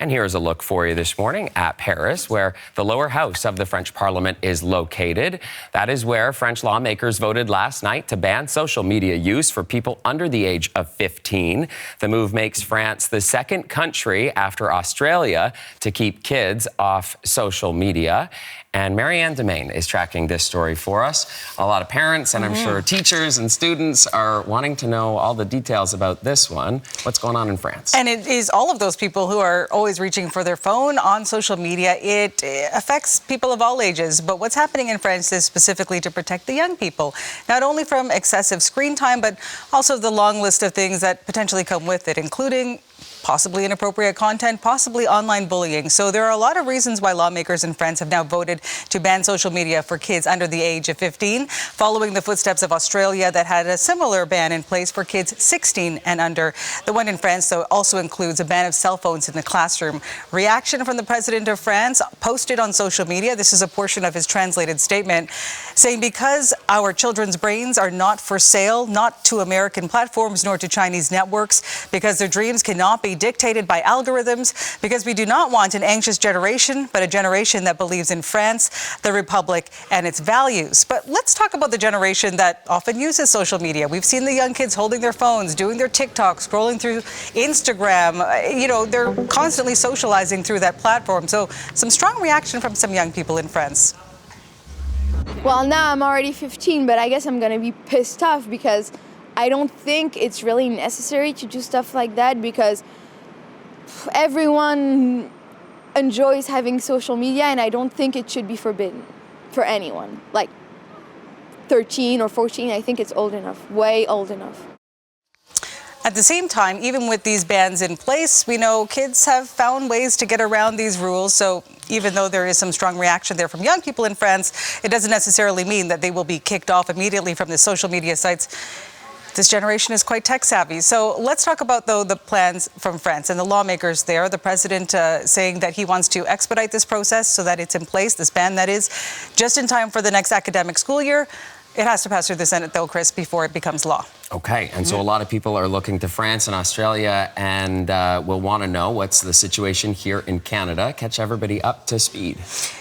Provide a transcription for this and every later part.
And here's a look for you this morning at Paris, where the lower house of the French Parliament is located. That is where French lawmakers voted last night to ban social media use for people under the age of 15. The move makes France the second country after Australia to keep kids off social media. And Marianne Demain is tracking this story for us. A lot of parents and I'm sure teachers and students are wanting to know all the details about this one. What's going on in France? And it is all of those people who are always reaching for their phone on social media. It affects people of all ages. But what's happening in France is specifically to protect the young people, not only from excessive screen time, but also the long list of things that potentially come with it, including possibly inappropriate content, possibly online bullying. So there are a lot of reasons why lawmakers in France have now voted to ban social media for kids under the age of 15, following the footsteps of Australia that had a similar ban in place for kids 16 and under. The one in France, though, also includes a ban of cell phones in the classroom. Reaction from the president of France posted on social media. This is a portion of his translated statement saying, because our children's brains are not for sale, not to American platforms nor to Chinese networks, because their dreams cannot be dictated by algorithms, because we do not want an anxious generation, but a generation that believes in France, the Republic, and its values. But let's talk about the generation that often uses social media. We've seen the young kids holding their phones, doing their TikTok, scrolling through Instagram. You know, they're constantly socializing through that platform. So some strong reaction from some young people in France. Well, now I'm already 15, but I guess I'm going to be pissed off because I don't think it's really necessary to do stuff like that, because everyone enjoys having social media, and I don't think it should be forbidden for anyone. Like 13 or 14, I think it's old enough, way old enough. At the same time, even with these bans in place, we know kids have found ways to get around these rules. So even though there is some strong reaction there from young people in France, it doesn't necessarily mean that they will be kicked off immediately from the social media sites. This generation is quite tech savvy. So let's talk about, though, the plans from France and the lawmakers there. The president saying that he wants to expedite this process so that it's in place, this ban that is, just in time for the next academic school year. It has to pass through the Senate, though, Chris, before it becomes law. Okay, and so a lot of people are looking to France and Australia and will want to know what's the situation here in Canada. Catch everybody up to speed.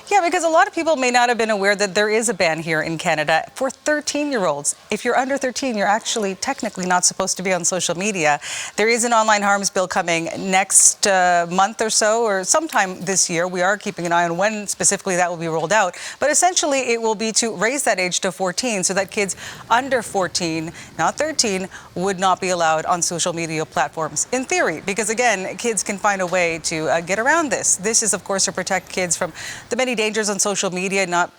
Yeah, because a lot of people may not have been aware that there is a ban here in Canada for 13-year-olds. If you're under 13, you're actually technically not supposed to be on social media. There is an online harms bill coming next month or so, or sometime this year. We are keeping an eye on when specifically that will be rolled out. But essentially, it will be to raise that age to 14 so that kids under 14, not 13, would not be allowed on social media platforms, in theory, because again, kids can find a way to get around this. This is, of course, to protect kids from the many dangers on social media, not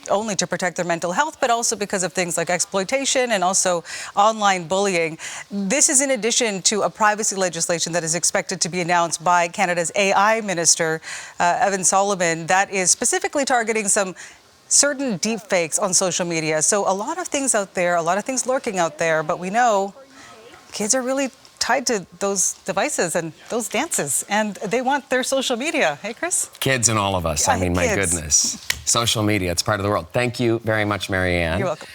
only to protect their mental health, but also because of things like exploitation and also online bullying. This is in addition to a privacy legislation that is expected to be announced by Canada's AI Minister, Evan Solomon, that is specifically targeting some certain deep fakes on social media. So a lot of things out there, a lot of things lurking out there, but we know kids are really tied to those devices and those dances, and they want their social media. Hey, Chris? Kids and all of us. I mean, my goodness. Social media, it's part of the world. Thank you very much, Marianne. You're welcome.